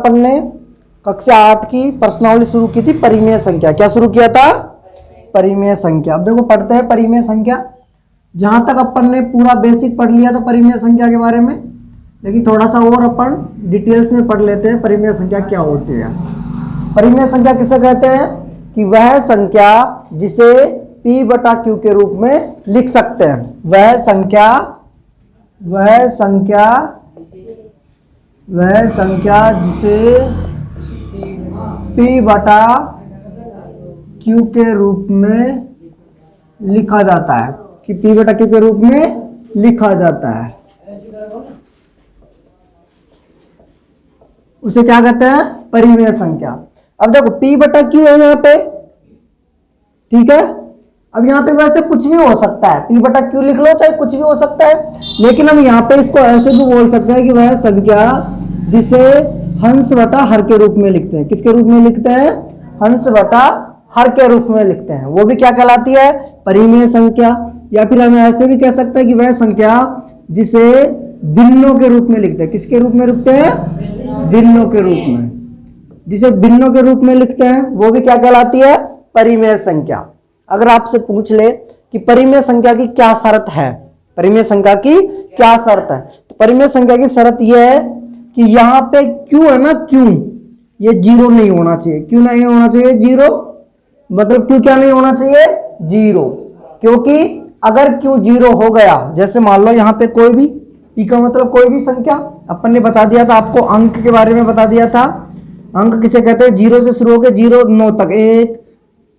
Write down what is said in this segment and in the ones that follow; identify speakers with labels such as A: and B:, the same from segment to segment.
A: अपन ने कक्षा 8 की प्रश्नावली शुरू की थी परिमेय संख्या। क्या शुरू किया था? परिमेय संख्या। अब देखो पढ़ते हैं परिमेय संख्या। जहां तक अपन ने पूरा बेसिक पढ़ लिया था परिमेय संख्या के बारे में, लेकिन थोड़ा सा और अपन डिटेल्स में पढ़ लेते हैं परिमेय संख्या क्या होती है। परिमेय संख्या किसे कहते हैं? कि वह संख्या जिसे P बटा Q के रूप में लिख सकते हैं। वह संख्या जिसे P बटा Q के रूप में लिखा जाता है, कि P बटा Q के रूप में लिखा जाता है, उसे क्या कहते हैं? परिमेय संख्या। अब देखो P बटा Q है यहाँ पे, ठीक है। अब यहाँ पे वैसे कुछ भी हो सकता है, P बटा Q लिख लो चाहे कुछ भी हो सकता है, लेकिन हम यहाँ पे इसको ऐसे भी बोल सकते हैं कि वह संख्या जिसे हंस बटा हर के रूप में लिखते हैं। किसके रूप में लिखते हैं? हंस बटा हर के रूप में लिखते हैं, वो भी क्या कहलाती है? परिमेय संख्या। या फिर हम ऐसे भी कह सकते हैं कि वह संख्या जिसे भिन्नों के रूप में लिखते हैं। किसके रूप में लिखते हैं? भिन्नों के रूप में। जिसे भिन्नों के रूप में लिखते हैं वो भी क्या कहलाती है? परिमेय संख्या। अगर आपसे पूछ ले कि परिमेय संख्या की क्या शर्त है, परिमेय संख्या की क्या शर्त है, तो परिमेय संख्या की शर्त यह है कि यहाँ पे Q है ना, Q ये जीरो नहीं होना चाहिए। क्यों नहीं होना चाहिए जीरो? मतलब Q क्या नहीं होना चाहिए? जीरो। क्योंकि अगर Q जीरो हो गया, जैसे मान लो यहाँ पे कोई भी, P का मतलब कोई भी संख्या, अपन ने बता दिया था आपको, अंक के बारे में बता दिया था। अंक किसे कहते हैं? जीरो से शुरू होकर 0 9 तक, 1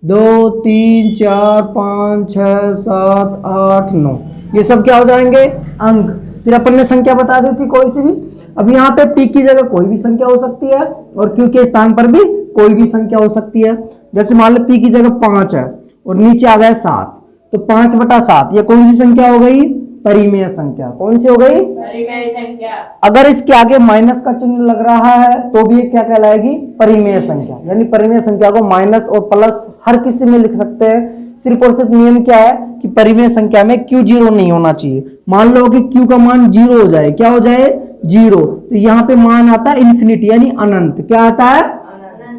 A: 2 3 4 5 6 7 8 9, ये सब क्या हो जाएंगे? अंक। फिर अपन ने संख्या बता दी थी कोई सी भी। अब यहाँ पे P की जगह कोई भी संख्या हो सकती है और Q के स्थान पर भी कोई भी संख्या हो सकती है। जैसे मान लो P की जगह 5 है और नीचे आ गया 7, तो 5 बटा 7 ये कौन सी संख्या हो गई? परिमेय संख्या। कौन सी हो गई?
B: परिमेय संख्या।
A: अगर इसके आगे माइनस का चिन्ह लग रहा है तो भी ये क्या कहलाएगी? परिमेय संख्या। यानी परिमेय संख्या को माइनस और प्लस हर किसी में लिख सकते हैं। सिर्फ और सिर्फ नियम क्या है कि परिमेय संख्या में Q जीरो नहीं होना चाहिए। मान लो कि Q का मान जीरो हो जाए, क्या हो जाए? जीरो, तो यहाँ पे मान आता है इन्फिनिटी यानी अनंत। क्या आता है?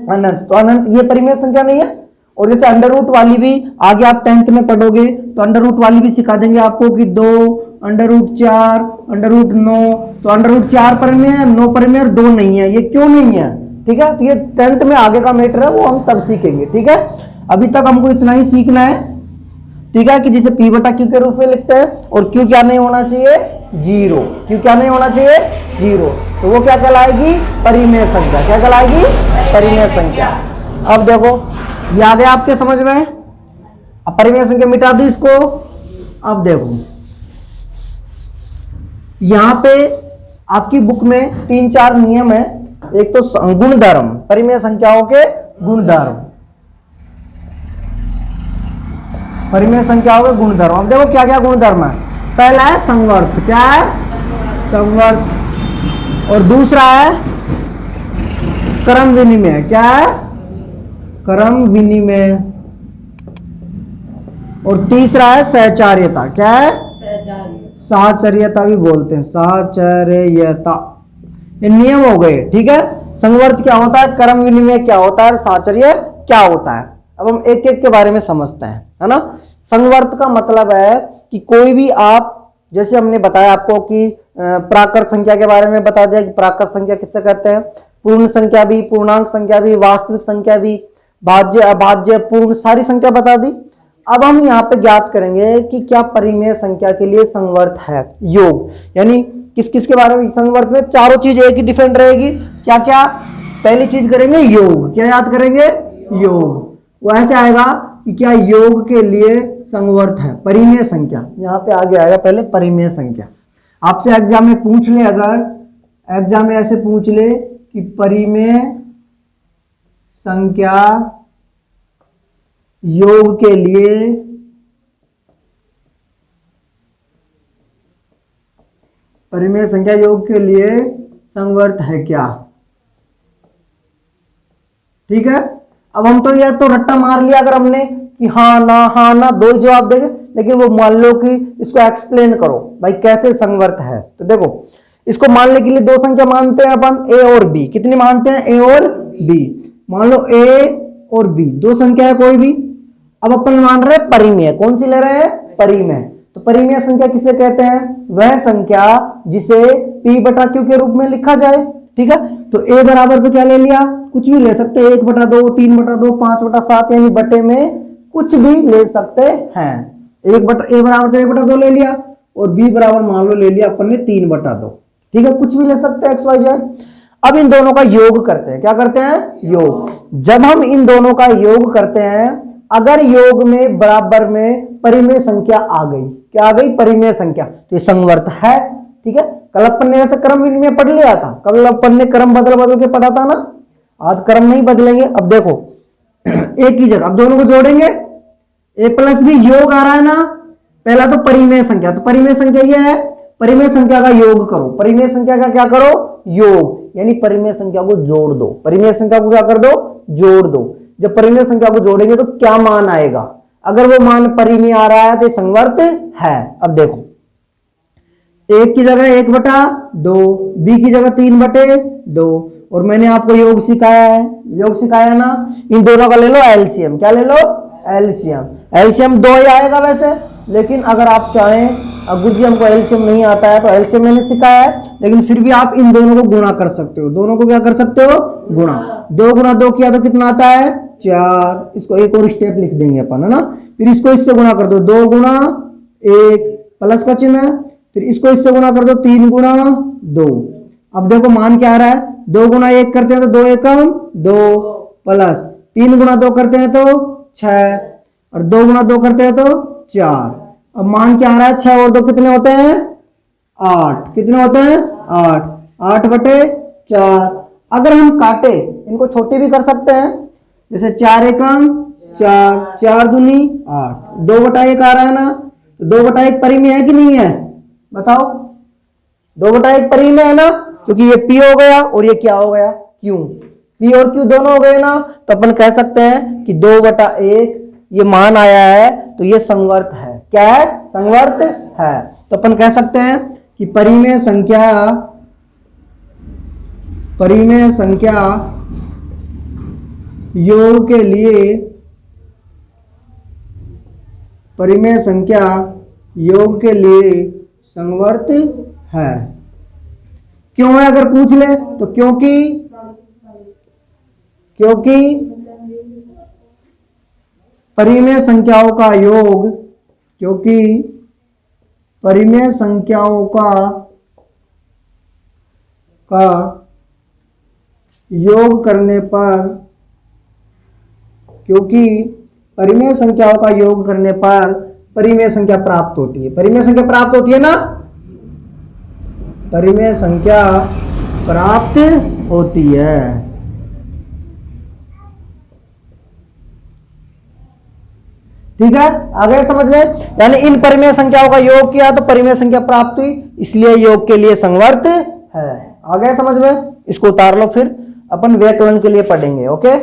A: अनंत। तो अनंत ये परिमेय संख्या नहीं है। और जैसे अंडर रूट वाली भी आगे आप 10th में पढ़ोगे तो अंडर रूट वाली भी सिखा देंगे आपको कि 2 अंडर रूट 4 अंडर रूट 9, तो अंडर रूट 4 परिमेय है, 9 परिमेय और 2 नहीं है। ये क्यों नहीं है? ठीक है, तो ये 10th में आगे का मैटर है, वो हम तब सीखेंगे। ठीक है, अभी तक हमको इतना ही सीखना है। ठीक है, कि जिसे P बटा Q के रूप में लिखते हैं और Q क्या नहीं होना चाहिए? जीरो। Q क्या नहीं होना चाहिए? जीरो। तो वो क्या कहलाएगी? परिमेय संख्या। क्या कहलाएगी? परिमेय संख्या। अब देखो ये आ गया आपके समझ में। अब परिमेय संख्या मिटा दो इसको। अब देखो यहां पे आपकी बुक में 3-4 नियम है। एक तो गुणधर्म, परिमेय संख्याओं के गुणधर्म, परिमेय संख्याओं के गुणधर्म। अब देखो क्या क्या गुणधर्म है। पहला है संवर्त। क्या है? संवर्त। और दूसरा है क्रम विनिमय। क्या है? क्रम विनिमय। और तीसरा है सहचार्यता। क्या है? साहचर्यता भी बोलते हैं, साहचर्यता। ये नियम हो गए। ठीक है, संवर्त क्या होता है, क्रम विनिमय क्या होता है, साहचर्य क्या होता है। अब हम एक एक के बारे में समझते हैं, है ना। संवर्त का मतलब है कि कोई भी आप, जैसे हमने बताया आपको कि प्राकृत संख्या के बारे में बता दिया कि प्राकृत संख्या किससे कहते हैं, पूर्ण संख्या भी, पूर्णांक संख्या भी, वास्तविक संख्या भी, भाज्य अभाज्य पूर्ण, सारी संख्या बता दी। अब हम यहाँ पे ज्ञात करेंगे कि क्या परिमेय संख्या के लिए संवर्त है। योग, यानी किस किस के बारे में संवर्त में चारों चीज एक ही डिफरेंट रहेगी। क्या क्या? पहली चीज करेंगे योग। क्या याद करेंगे? योग। वो ऐसे आएगा कि क्या योग के लिए संवर्त है परिमेय संख्या। यहाँ पे आगे आएगा पहले परिमेय संख्या। आपसे एग्जाम में पूछ ले, अगर एग्जाम में ऐसे पूछ ले कि परिमेय संख्या योग के लिए परिमेय संख्या योग के लिए संवर्त है क्या। ठीक है, अब हम तो यह तो रट्टा मार लिया अगर हमने कि हाँ ना दो ही जवाब देंगे, लेकिन वो मान लो कि इसको एक्सप्लेन करो भाई कैसे संवर्त है। तो देखो इसको मानने के लिए दो संख्या मानते हैं अपन, ए और बी। कितनी मानते हैं? ए और बी। मान लो ए और बी दो संख्या है कोई भी। अब अपन मान रहे हैं परिमेय। कौन सी ले रहे हैं? परिमेय। तो परिमेय संख्या किसे कहते हैं? वह संख्या जिसे P बटा Q के रूप में लिखा जाए। ठीक है, तो ए बराबर तो क्या ले लिया? कुछ भी ले सकते हैं, 1/2, 3/2, 5/7, यानी बटे में कुछ भी ले सकते हैं। ए बराबर तो 1/2 ले लिया, और बी बराबर मान लो ले लिया अपन ने 3/2। ठीक है, कुछ भी ले सकते हैं XYZ। अब इन दोनों का योग करते हैं। क्या करते हैं? योग। जब हम इन दोनों का योग करते हैं, अगर योग में बराबर में परिमेय संख्या आ गई, क्या आ गई? परिमेय संख्या, तो ये संवर्त है। ठीक है, कल अपन ने ऐसे क्रम विनिमय पढ़ लिया था, कल अपन ने क्रम बदल बदल के पढ़ा था ना, आज क्रम नहीं बदलेंगे। अब देखो एक ही जगह अब दोनों को जोड़ेंगे, ए प्लस बी योग आ रहा है ना। पहला तो परिमेय संख्या, तो परिमेय संख्या ये है, परिमेय संख्या का योग करो। परिमेय संख्या का क्या करो? योग, यानी परिमेय संख्या को जोड़ दो। परिमेय संख्या को क्या कर दो? जोड़ दो। जब परिमेय संख्या को जोड़ेंगे तो क्या मान आएगा? अगर वो मान परिमेय आ रहा है तो संवर्त है। अब देखो, एक की जगह 1/2, बी की जगह 3/2, और मैंने आपको योग सिखाया है, योग सिखाया ना। इन दोनों का ले लो एलसीएम। क्या ले लो? एलसीएम। एलसीएम 2 ही आएगा वैसे, लेकिन अगर आप चाहें, अब गुरुजी हमको एलसीएम नहीं आता है तो एलसीएम मैंने सिखाया है, लेकिन फिर भी आप इन दोनों को गुणा कर सकते हो। दोनों को क्या कर सकते हो? गुणा। 2 × 2 किया तो कितना आता है? 4। इसको एक और स्टेप लिख देंगे अपन, है ना। फिर इसको इससे गुणा कर दो, 2 × 1 प्लस का चिन्ह, फिर इसको इससे गुणा कर दो, 3 × 2। अब देखो मान क्या आ रहा है? 2 × 1 करते हैं तो 2 एकम 2, प्लस 3 × 2 करते हैं तो 6, और 2 × 2 करते हैं तो 4। अब मान क्या आ रहा है? 6 और 2 कितने होते हैं? 8। कितने होते हैं? 8। 8/4। अगर हम काटे, इनको छोटे भी कर सकते हैं, जैसे 4 एकम 4, 4 दूनी 8, 2/1 आ रहा है ना। तो 2/1 परिमेय है कि नहीं है? बताओ, 2/1 परिमेय है ना, क्योंकि ये P हो गया और ये क्या हो गया? Q। P और Q दोनों हो गए ना, तो अपन कह सकते हैं कि 2/1 ये मान आया है, तो ये संवर्त है। क्या है? संवर्त है। तो अपन कह सकते हैं कि परिमेय संख्या योग के लिए, परिमेय संख्या योग के लिए संवर्त है। क्यों है? अगर पूछ ले तो क्योंकि परिमेय संख्याओं का योग, क्योंकि परिमेय संख्याओं का योग करने पर, क्योंकि परिमेय संख्याओं का योग करने पर परिमेय संख्या प्राप्त होती है। परिमेय संख्या प्राप्त होती है ना, परिमेय संख्या प्राप्त होती है। ठीक है, आ गए समझ में? यानी इन परिमेय संख्याओं का योग किया तो परिमेय संख्या प्राप्त हुई, इसलिए योग के लिए संवर्त है। आ गए समझ में? इसको उतार लो, फिर अपन व्याकरण के लिए पढ़ेंगे। ओके।